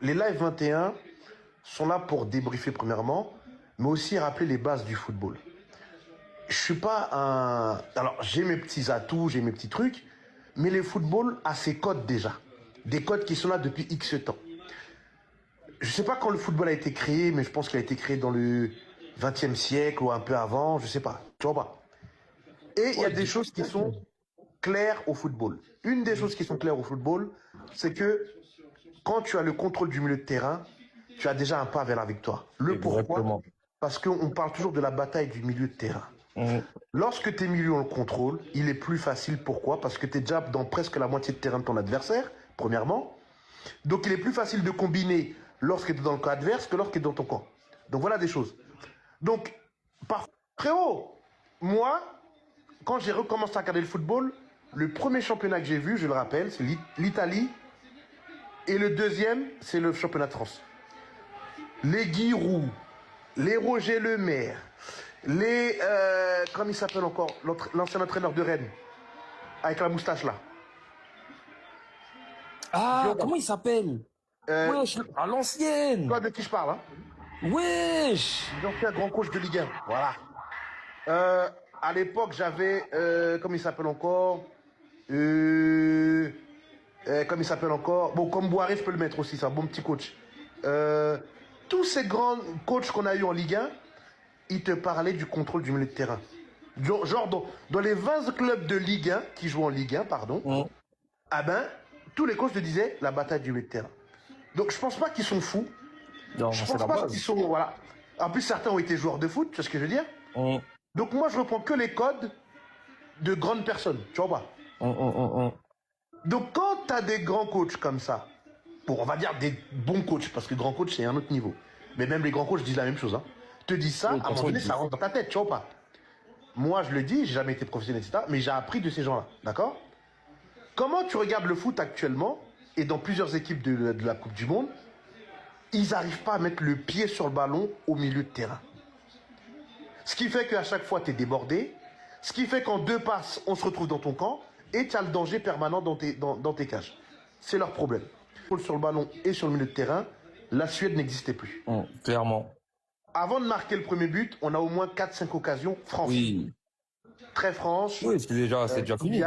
les live 21 sont là pour débriefer premièrement, mais aussi rappeler les bases du football. Je suis pas un... Alors, j'ai mes petits atouts, j'ai mes petits trucs, mais le football a ses codes déjà. Des codes qui sont là depuis X temps. Je sais pas quand le football a été créé, mais je pense qu'il a été créé dans le 20e siècle ou un peu avant, je sais pas. Tu vois pas. Et il y a des choses qui sont claires au football. Une des choses qui sont claires au football, c'est que quand tu as le contrôle du milieu de terrain, tu as déjà un pas vers la victoire. Le pourquoi? Parce qu'on parle toujours de la bataille du milieu de terrain. Lorsque tes milieux ont le contrôle, il est plus facile. Pourquoi? Parce que tu es déjà dans presque la moitié de terrain de ton adversaire, premièrement. Donc il est plus facile de combiner lorsque tu es dans le camp adverse que lorsque tu es dans ton camp. Donc voilà des choses. Donc, frérot, moi, quand j'ai recommencé à regarder le football, le premier championnat que j'ai vu, je le rappelle, c'est l'Italie. Et le deuxième, c'est le championnat de France. Les Giroud, les Roger Lemaire, les... comment il s'appelle encore? L'ancien entraîneur de Rennes, avec la moustache là. Ah, comment il s'appelle? Wesh, à l'ancienne. Tu vois de qui je parle, hein? Wesh. Ils ont fait un grand coach de Ligue 1, voilà. À l'époque, j'avais... comment il s'appelle encore? Comme il s'appelle encore? Bon, comme Boiré, je peux le mettre aussi, c'est un bon petit coach. Tous ces grands coachs qu'on a eu en Ligue 1, ils te parlaient du contrôle du milieu de terrain. Genre dans les 20 clubs de Ligue 1, qui jouent en Ligue 1, pardon, ah ben, tous les coachs te disaient la bataille du milieu de terrain. Donc je pense pas qu'ils sont fous. Non, je pense pas qu'ils sont... Voilà. En plus, certains ont été joueurs de foot, tu vois ce que je veux dire? Donc moi, je reprends que les codes de grandes personnes, tu vois pas? Donc quand tu as des grands coachs comme ça, bon, on va dire des bons coachs, parce que grand coach, c'est un autre niveau. Mais même les grands coachs disent la même chose. Hein. Te disent ça, à un moment donné, ça rentre dans ta tête, tu vois pas? Moi, je le dis, j'ai jamais été professionnel, etc. Mais j'ai appris de ces gens-là, d'accord? Comment tu regardes le foot actuellement, et dans plusieurs équipes de la Coupe du Monde, ils n'arrivent pas à mettre le pied sur le ballon au milieu de terrain. Ce qui fait qu'à chaque fois, tu es débordé. Ce qui fait qu'en 2 passes, on se retrouve dans ton camp, et tu as le danger permanent dans tes cages. C'est leur problème. Sur le ballon et sur le milieu de terrain, la Suède n'existait plus. Clairement. Avant de marquer le premier but, on a au moins 4-5 occasions franches. Oui. Très franches. Oui, c'est déjà fini.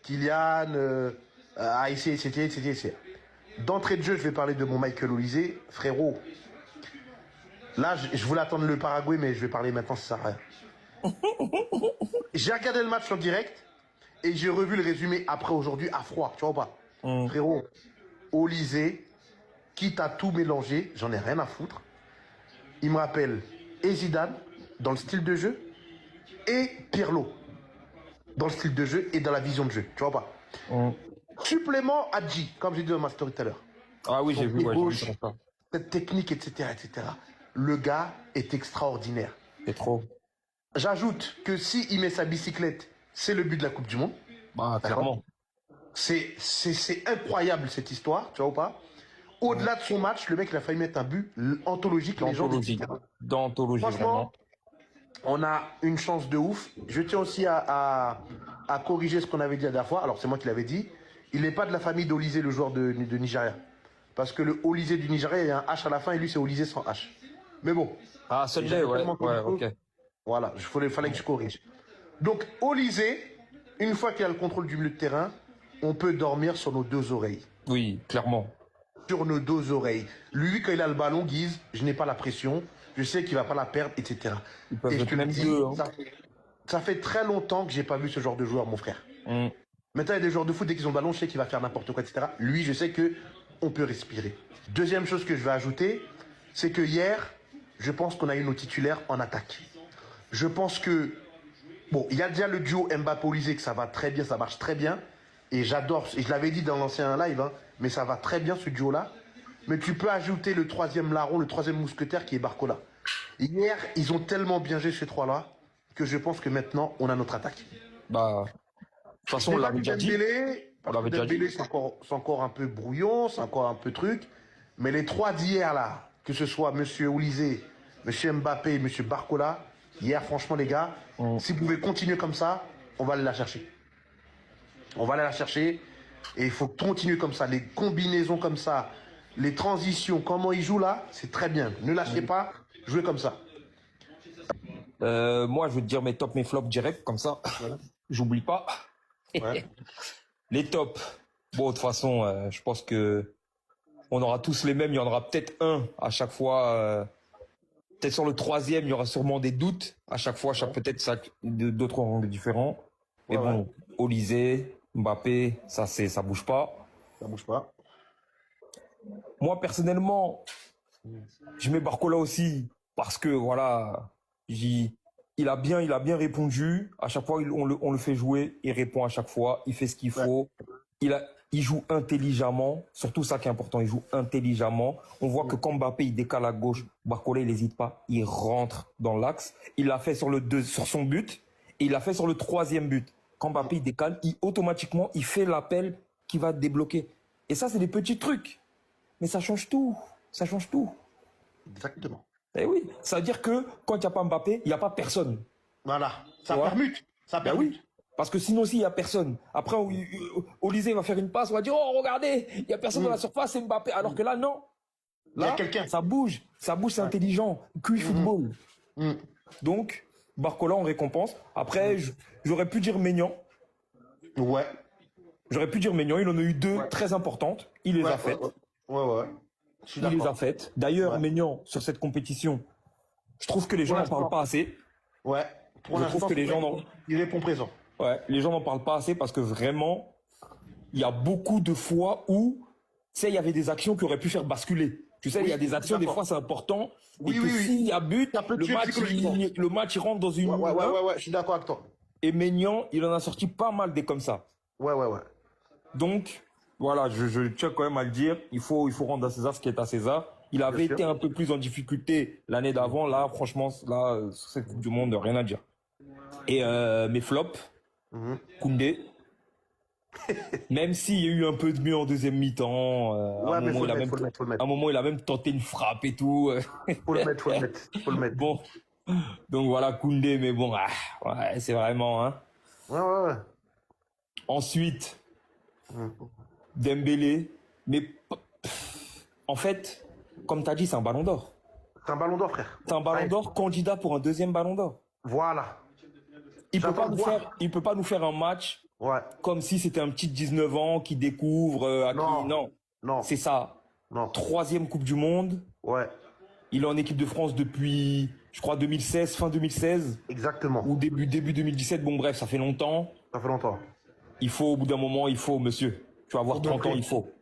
Kylian, etc. D'entrée de jeu, je vais parler de mon Michael Olise. Frérot, là, je voulais attendre le Paraguay, mais je vais parler maintenant, ça sert à rien. J'ai regardé le match en direct et j'ai revu le résumé après aujourd'hui à froid, tu vois pas? Frérot, Olise, quitte à tout mélanger, j'en ai rien à foutre. Il me rappelle et Zidane dans le style de jeu et Pirlo dans le style de jeu et dans la vision de jeu, tu vois pas? Supplément Hadji, comme j'ai dit dans ma story tout à l'heure. Ah oui, j'ai vu, gauche, cette technique, etc., etc. Le gars est extraordinaire. C'est trop. J'ajoute que s'il met sa bicyclette, c'est le but de la Coupe du Monde. Bah, clairement. C'est incroyable cette histoire, tu vois ou pas? Au-delà de son match, le mec il a failli mettre un but anthologique. D'anthologie, franchement, on a une chance de ouf. Je tiens aussi à corriger ce qu'on avait dit la dernière fois. Alors c'est moi qui l'avais dit. Il n'est pas de la famille d'Olise, le joueur de Nigeria. Parce que le Olise du Nigeria, il y a un H à la fin et lui c'est Olise sans H. Mais bon. Ah, Sunday, ouais, ok. Voilà, fallait que je corrige. Donc Olise, une fois qu'il a le contrôle du milieu de terrain, on peut dormir sur nos 2 oreilles. Oui, clairement. Sur nos 2 oreilles. Lui, quand il a le ballon, Guise, je n'ai pas la pression, je sais qu'il va pas la perdre, etc. Et je te le dis, ça fait très longtemps que j'ai pas vu ce genre de joueur, mon frère. Maintenant, il y a des joueurs de foot, dès qu'ils ont le ballon, je sais qu'il va faire n'importe quoi, etc. Lui, je sais que on peut respirer. Deuxième chose que je vais ajouter, c'est que hier, je pense qu'on a eu nos titulaires en attaque. Je pense que, bon, il y a déjà le duo Mbappé-Olise que ça va très bien, ça marche très bien. Et j'adore, et je l'avais dit dans l'ancien live, hein, mais ça va très bien ce duo-là. Mais tu peux ajouter le 3e larron, le 3e mousquetaire qui est Barcola. Hier, ils ont tellement bien joué ces 3-là que je pense que maintenant, on a notre attaque. Bah, de toute façon, on l'avait déjà dit. Dembélé, c'est encore un peu brouillon, c'est encore un peu truc. Mais les 3 d'hier, là, que ce soit M. Olise, M. Mbappé, M. Barcola, hier, franchement, les gars, si vous pouvez continuer comme ça, on va aller la chercher. On va aller la chercher et il faut continuer comme ça. Les combinaisons comme ça, les transitions, comment il joue là, c'est très bien. Ne lâchez pas, jouez comme ça. Moi, je vais te dire mes tops, mes flops direct, comme ça. Voilà. J'oublie pas. Ouais. Les tops. Bon, de toute façon, je pense que on aura tous les mêmes. Il y en aura peut-être un à chaque fois. Peut-être sur le troisième, il y aura sûrement des doutes à chaque fois. Peut-être ça, d'autres auront des différents. Mais bon, Olysée, Mbappé, ça bouge pas. Ça bouge pas. Moi, personnellement, je mets Barcola aussi parce que voilà, il a bien répondu. À chaque fois, on le fait jouer, il répond à chaque fois, il fait ce qu'il faut. Il joue intelligemment, surtout ça qui est important, il joue intelligemment. On voit que quand Mbappé il décale à gauche, Barcola il n'hésite pas, il rentre dans l'axe. Il l'a fait sur son but et il l'a fait sur le troisième but. Quand Mbappé il décale, automatiquement il fait l'appel qui va débloquer. Et ça c'est des petits trucs, mais ça change tout, ça change tout. Exactement. Eh oui, ça veut dire que quand il n'y a pas Mbappé, il n'y a pas personne. Voilà, ça Ouais. permute. Ça permute. Oui. Parce que sinon, s'il n'y a personne, après, Olysée va faire une passe, on va dire, oh, regardez, il n'y a personne dans la surface, c'est Mbappé. Alors que là, non. Il y a Là, quelqu'un. ça bouge, c'est intelligent. QI football. Donc, Barcola, on récompense. Après, j'aurais pu dire Maignan. Ouais. J'aurais pu dire Maignan, il en a eu deux très importantes. Il les a faites. Ouais. Je suis Il les d'accord. a faites. D'ailleurs, Ouais. Maignan, sur cette compétition, je trouve que les gens n'en parlent pas assez. Ouais. Pour Je l'instant, trouve que les gens n'en... il répond présent. Ouais, les gens n'en parlent pas assez parce que vraiment, il y a beaucoup de fois où, tu sais, il y avait des actions qui auraient pu faire basculer. Tu sais, il y a des actions, des fois, c'est important. Oui, et que s'il y a but, Ça peut tuer psychologiquement. le match, il rentre dans une... Ouais, je suis d'accord avec toi. Et Maignan, il en a sorti pas mal des comme ça. Ouais. Donc, voilà, je tiens quand même à le dire. Il faut rendre à César ce qui est à César. Il avait été un peu plus en difficulté l'année d'avant. Là, franchement, là, sur cette Coupe du Monde, rien à dire. Et mes flops, Koundé. Même s'il y a eu un peu de mieux en deuxième mi-temps, à un moment, il a même tenté une frappe et tout. Faut le mettre. Bon, donc voilà, Koundé, mais bon, ouais, c'est vraiment... Hein. Ouais. Ensuite, Dembélé, mais en fait, comme tu as dit, c'est un ballon d'or. C'est un ballon d'or, frère. C'est un ballon d'or candidat pour un deuxième ballon d'or. Voilà. Il peut pas nous faire un match comme si c'était un petit 19 ans qui découvre Non. C'est ça. Non. Troisième Coupe du Monde. Ouais. Il est en équipe de France depuis, je crois, 2016, fin 2016. Exactement. Ou début 2017. Bon, bref, ça fait longtemps. Ça fait longtemps. Il faut, au bout d'un moment, monsieur. Tu vas avoir 30 ans,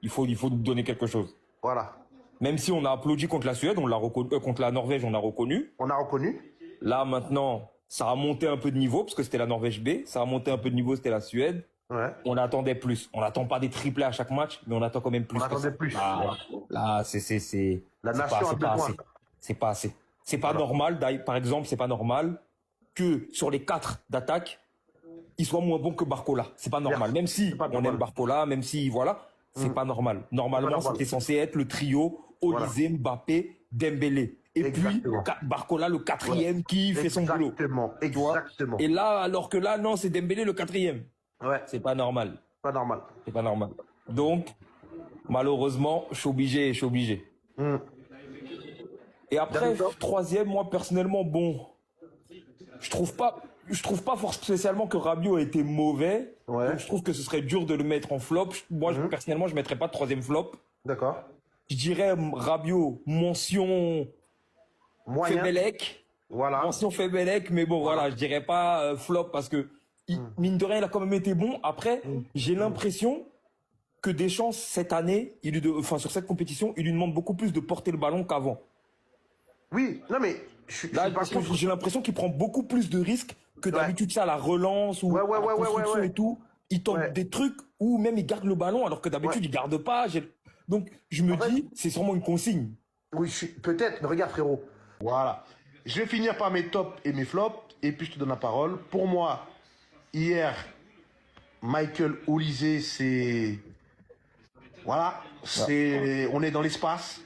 il faut nous donner quelque chose. Voilà. Même si on a applaudi contre la Suède, on l'a reconnu, contre la Norvège, on a reconnu. On a reconnu. Là, maintenant, ça a monté un peu de niveau, parce que c'était la Norvège B. Ça a monté un peu de niveau, c'était la Suède. Ouais. On attendait plus. On n'attend pas des triplés à chaque match, mais on attend quand même plus. On attendait plus. Là, c'est La nation a besoin. C'est pas assez. C'est pas normal, par exemple, c'est pas normal que sur les 4 d'attaque, il soit moins bon que Barcola. C'est pas normal. Même si on aime Barcola, même si, voilà, c'est pas normal. Normalement, c'était censé être le trio Olysée, Mbappé, Dembélé. Et puis, Barcola, le quatrième qui fait son boulot. Exactement. Et là, alors que là, non, c'est Dembélé le quatrième. Ouais. C'est pas normal. Pas normal. C'est pas normal. Donc, malheureusement, je suis obligé. Et après, troisième, moi, personnellement, bon, je trouve pas spécialement que Rabiot a été mauvais. Ouais. Donc, je trouve que ce serait dur de le mettre en flop. Moi, personnellement, je mettrais pas de troisième flop. D'accord. Je dirais Rabiot, mention Febelec. Voilà. Mention Febelec, mais bon, voilà, je dirais pas flop parce que, mine de rien, il a quand même été bon. Après, j'ai l'impression que Deschamps, cette année, sur cette compétition, il lui demande beaucoup plus de porter le ballon qu'avant. Oui, non mais... Parce que j'ai l'impression qu'il prend beaucoup plus de risques que d'habitude, ça, la relance ou la construction et tout. Il tente des trucs où même il garde le ballon alors que d'habitude, il garde pas. Donc, je me dis, c'est sûrement une consigne. Oui, peut-être, mais regarde, frérot. Voilà. Je vais finir par mes tops et mes flops, et puis je te donne la parole. Pour moi, hier, Michael Olysée, c'est... Voilà, on est dans l'espace.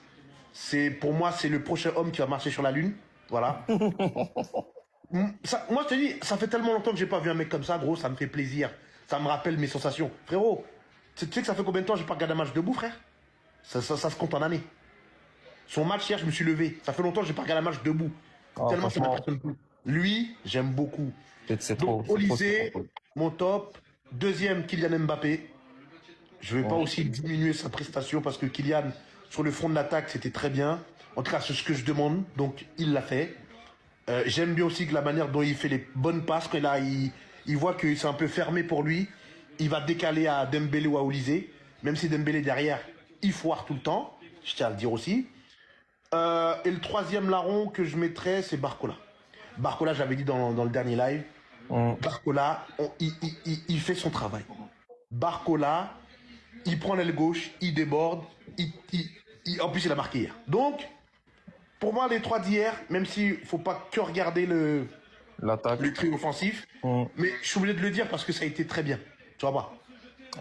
Pour moi, c'est le prochain homme qui va marcher sur la Lune. Voilà. Moi, je te dis, ça fait tellement longtemps que j'ai pas vu un mec comme ça, gros, ça me fait plaisir. Ça me rappelle mes sensations. Frérot, tu sais que ça fait combien de temps que j'ai pas regardé un match debout, frère? Ça se compte en années. Son match hier, je me suis levé. Ça fait longtemps que j'ai pas regardé un match debout. Ah, Tellement ça franchement, m'impressionne plus. Lui, j'aime beaucoup. c'est trop, Donc, c'est trop, Olysée, c'est trop. mon top. Deuxième, Kylian Mbappé. Je ne vais pas Ouais. aussi diminuer sa prestation parce que Kylian, sur le front de l'attaque, c'était très bien. En tout cas, c'est ce que je demande. Donc, il l'a fait. J'aime bien aussi que la manière dont il fait les bonnes passes. Quand il voit que c'est un peu fermé pour lui, il va décaler à Dembélé ou à Olysée. Même si Dembélé derrière, il foire tout le temps. Je tiens à le dire aussi. Et le troisième larron que je mettrais, c'est Barcola. Barcola, j'avais dit dans le dernier live. Hum. Barcola, il fait son travail. Barcola, il prend l'aile gauche, il déborde, en plus il a marqué hier. Donc, pour moi, les trois d'hier, même s'il ne faut pas que regarder le L'attaque. trio offensif, Hum. mais je suis obligé de le dire parce que ça a été très bien. Tu vois pas.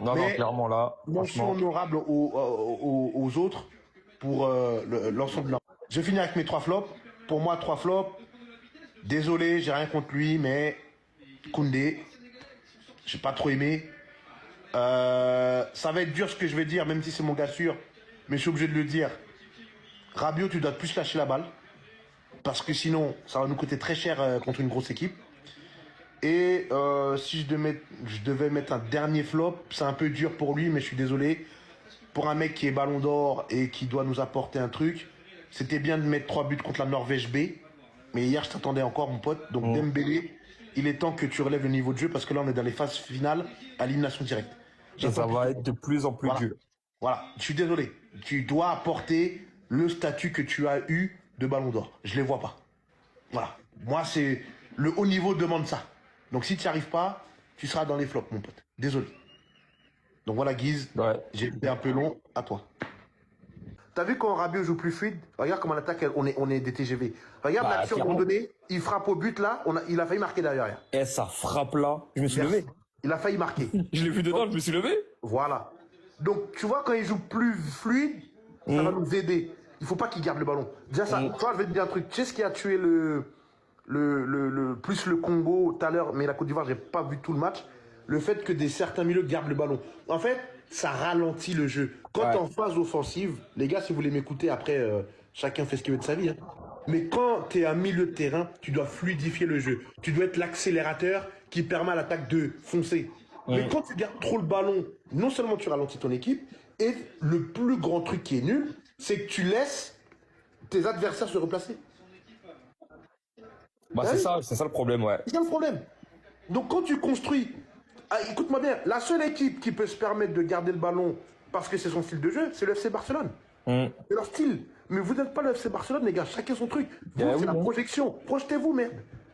Non, non, Mais clairement là, mention franchement. honorable aux autres pour l'ensemble de leur. Je finis avec mes trois flops. Pour moi, trois flops. Désolé, j'ai rien contre lui, mais Koundé, j'ai pas trop aimé. Ça va être dur ce que je vais dire, même si c'est mon gars sûr, mais je suis obligé de le dire. Rabiot, tu dois plus lâcher la balle, parce que sinon, ça va nous coûter très cher contre une grosse équipe. Et si je devais mettre un dernier flop, c'est un peu dur pour lui, mais je suis désolé. Pour un mec qui est ballon d'or et qui doit nous apporter un truc, c'était bien de mettre 3 buts contre la Norvège B. Mais hier, je t'attendais encore, mon pote. Donc, Dembélé, il est temps que tu relèves le niveau de jeu parce que là, on est dans les phases finales à élimination directe. Et ça J'attends va plus. être de plus en plus Voilà. dur. Voilà. Je suis désolé. Tu dois apporter le statut que tu as eu de ballon d'or. Je ne les vois pas. Voilà. Moi, c'est le haut niveau demande ça. Donc, si tu n'y arrives pas, tu seras dans les flops, mon pote. Désolé. Donc, voilà, Guise. Ouais. J'ai été un peu long. À toi. T'as vu quand Rabiot joue plus fluide? Regarde comment l'attaque, on est des TGV. Regarde Bah, l'action à un moment clairement. donné, il frappe au but là, il a failli marquer derrière. Et ça frappe là. Je me suis Merci. levé. Il a failli marquer. Je l'ai vu dedans, je me suis levé. Voilà. Donc tu vois, quand il joue plus fluide, ça va nous aider. Il faut pas qu'il garde le ballon. Déjà ça, toi je vais te dire un truc. Tu sais ce qui a tué plus le Congo tout à l'heure, mais la Côte d'Ivoire, j'ai pas vu tout le match. Le fait que certains milieux gardent le ballon. En fait, ça ralentit le jeu. Quand Ouais. en phase offensive, les gars, si vous voulez m'écouter, après, chacun fait ce qu'il veut de sa vie. Hein. Mais quand tu es un milieu de terrain, tu dois fluidifier le jeu. Tu dois être l'accélérateur qui permet à l'attaque de foncer. Mais quand tu gardes trop le ballon, non seulement tu ralentis ton équipe, et le plus grand truc qui est nul, c'est que tu laisses tes adversaires se replacer. Bah, Ah oui. c'est ça le problème, ouais. C'est ça le problème. Donc quand tu construis, écoute-moi bien, la seule équipe qui peut se permettre de garder le ballon parce que c'est son style de jeu, c'est le FC Barcelone. C'est leur style. Mais vous n'êtes pas le FC Barcelone, les gars, chacun son truc. Vous, Ah c'est oui, la hein. projection. Projetez-vous, merde.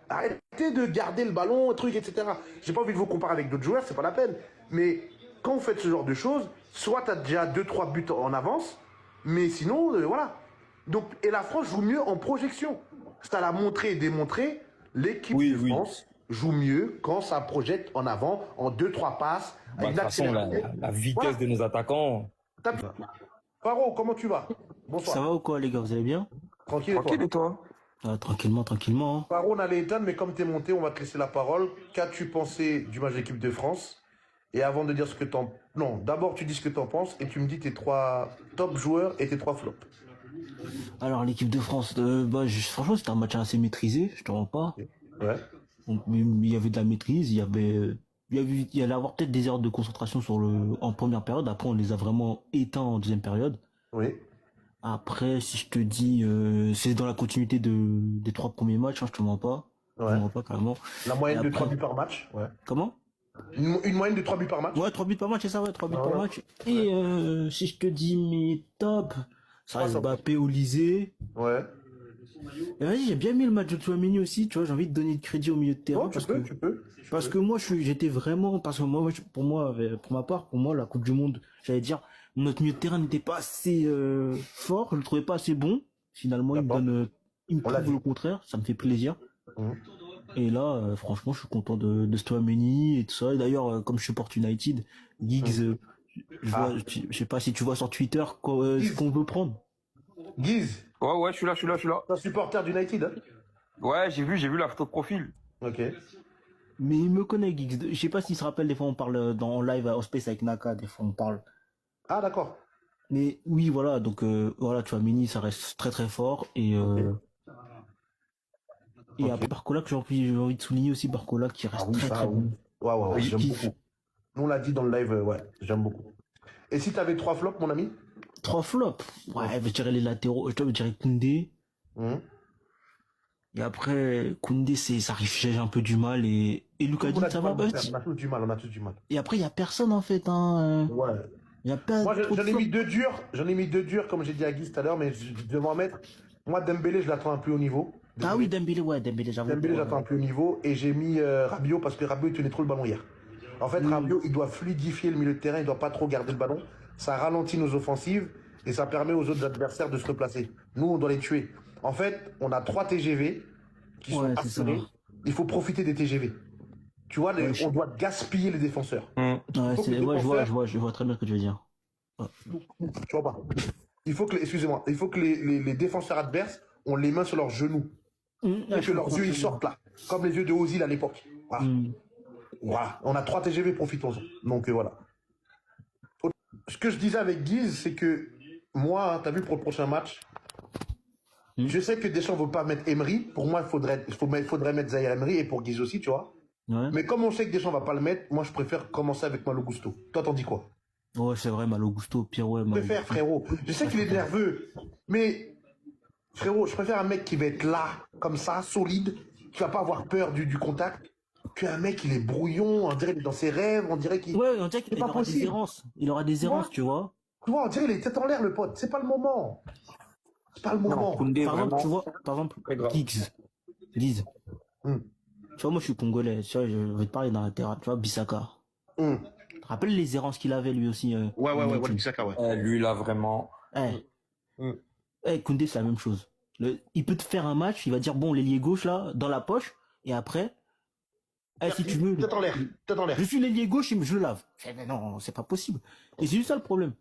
Arrêtez de garder le ballon, truc, etc. J'ai pas envie de vous comparer avec d'autres joueurs, c'est pas la peine. Mais quand vous faites ce genre de choses, soit tu as déjà 2-3 buts en avance, mais sinon, voilà. Donc, et la France joue mieux en projection. C'est à la montrer et démontrer, l'équipe Oui, de oui. France joue mieux quand ça projette en avant, en 2-3 passes, Bah, de avec toute façon, l'accélération. la vitesse Voilà. de nos attaquants. Paro, comment tu vas? Ça Bonsoir. va ou quoi les gars, vous allez bien? Tranquille et toi? Tranquille et toi? Tranquillement, tranquillement. Hein. Paro, on allait éteindre, mais comme t'es monté, on va te laisser la parole. Qu'as-tu pensé du match d'équipe de France? Et avant de dire ce que t'en... Non, d'abord tu dis ce que t'en penses et tu me dis tes 3 top joueurs et tes 3 flops. Alors l'équipe de France, franchement c'était un match assez maîtrisé, je te rends pas. Ouais. Donc, il y avait de la maîtrise, il y allait avoir peut-être des erreurs de concentration en première période, après on les a vraiment éteints en deuxième période. Oui. Après si je te dis, c'est dans la continuité des 3 premiers matchs, hein, je te mens pas. Je Ouais. te mens pas carrément. La moyenne Et de après- 3 buts par match. Ouais. Comment? Une moyenne de 3 buts par match. Ouais, 3 buts par match, c'est ça, ouais, 3 buts Ah par ouais. match. Et si je te dis mes tops, ça reste Trois tops. Mbappé, Olysée. Ouais. Et vas-y, j'ai bien aimé le match de Tchouaméni aussi, tu vois, j'ai envie de donner de crédit au milieu de terrain. Bon, tu peux. Parce que moi, j'étais vraiment, parce que moi, pour moi, pour ma part, pour moi, la Coupe du Monde, j'allais dire, notre milieu de terrain n'était pas assez fort, je le trouvais pas assez bon. Finalement, D'accord. il me On l'a prouve dit. le contraire, ça me fait plaisir. Mhm. Et là, franchement, je suis content de Tchouaméni et tout ça. Et d'ailleurs, comme je supporte United, Giggs, je sais pas si tu vois sur Twitter ce qu'on veut prendre. Guise, Ouais, je suis là. t'es un supporter d'United, hein? Ouais, j'ai vu la photo de profil. Ok. Mais il me connaît, Giggs. Je sais pas s'il se rappelle, des fois on parle en live au Space avec Naka, des fois on parle. Ah, d'accord. Mais oui, voilà, donc voilà, tu vois, Mini, ça reste très très fort. Et Ok. après, Barcola, que j'ai envie de souligner aussi, Barcola, qui Ah reste oui, très ça, très oui. bon. Ouais, ouais, ouais, Je j'aime kiffe. beaucoup. Nous, on l'a dit dans le live, ouais, j'aime beaucoup. Et si t'avais 3 flops, mon ami? 3 flops. Ouais, je dirais les latéraux. Je dirais Koundé. Mhm. Et après, Koundé, ça arrive, j'ai un peu du mal. Et Tout le Lucas monde Digne, a du ça mal, va. mon frère. On a tous du mal, on a tous du mal. Et après, il n'y a personne, en fait. Hein. Ouais. Il n'y a pas Moi, trop de j'en ai mis flops. 2 durs. J'en ai mis 2 durs, comme j'ai dit à Guy tout à l'heure, mais je devais en mettre. Moi, Dembélé, je l'attends un peu haut niveau. Ah oui, Désolé. Dembélé, ouais, Dembélé, j'avoue. Dembélé, Ouais. j'attends un peu haut niveau. Et j'ai mis Rabiot parce que Rabiot, il tenait trop le ballon hier. En fait, Rabiot, il doit fluidifier le milieu de terrain. Il ne doit pas trop garder le ballon. Ça ralentit nos offensives et ça permet aux autres adversaires de se replacer. Nous, on doit les tuer. En fait, on a 3 TGV qui sont Ouais, c'est ça. assurés. Il faut profiter des TGV. Tu vois, Ouais, on doit gaspiller les défenseurs. Mm. Ouais, faut que les ouais, défenseurs- je vois très bien ce que tu veux dire. Ouais. Tu vois pas. Il faut que, excusez-moi, il faut que les défenseurs adverses ont les mains sur leurs genoux. Ah, Et je que leurs comprends yeux, très ils bien. sortent là. Comme les yeux de Ozil à l'époque. Voilà. Hmm. Voilà. On a 3 TGV, profitons-en. Donc voilà. Ce que je disais avec Guise, c'est que moi, tu as vu pour le prochain match, Hmm. je sais que Deschamps ne veut pas mettre Emery. Pour moi, il faudrait mettre Zaire Emery et pour Guise aussi, tu vois. Ouais. Mais comme on sait que Deschamps ne va pas le mettre, moi, je préfère commencer avec Malo Gusto. Toi, t'en dis quoi? Ouais, c'est vrai, Malo Gusto, pire, ouais, Je Malo préfère, Gusto. frérot. Je sais qu'il est nerveux, mais frérot, je préfère un mec qui va être là, comme ça, solide, qui va pas avoir peur du contact, qu'un mec, il est brouillon, on dirait qu'il est dans ses rêves, on dirait qu'il... Ouais, on dirait C'est qu'il pas aura des possible. errances. Il aura des Tu vois errances, tu vois. Tu vois, on dirait qu'il est tête en l'air, le pote. C'est pas le moment. C'est pas le Non, moment. Koundé, Par exemple, vraiment, tu vois, par exemple, très grave. Giggs, Liz. Hum, Tu vois, moi, je suis congolais. Tu vois, je vais te parler d'un latéral. Tu vois, Bissaka. hum. Tu te rappelles les errances qu'il avait, lui aussi Ouais, en études. Bissaka, ouais. Lui, là, vraiment. Eh, Hum. Koundé, c'est la même chose. Il peut te faire un match, il va dire, bon, l'ailier gauche, là, dans la poche, et après, si tu veux, Tête en l'air, tête en l'air. je suis l'ailier gauche, je le lave. Mais non, c'est pas possible. Et c'est juste ça le problème.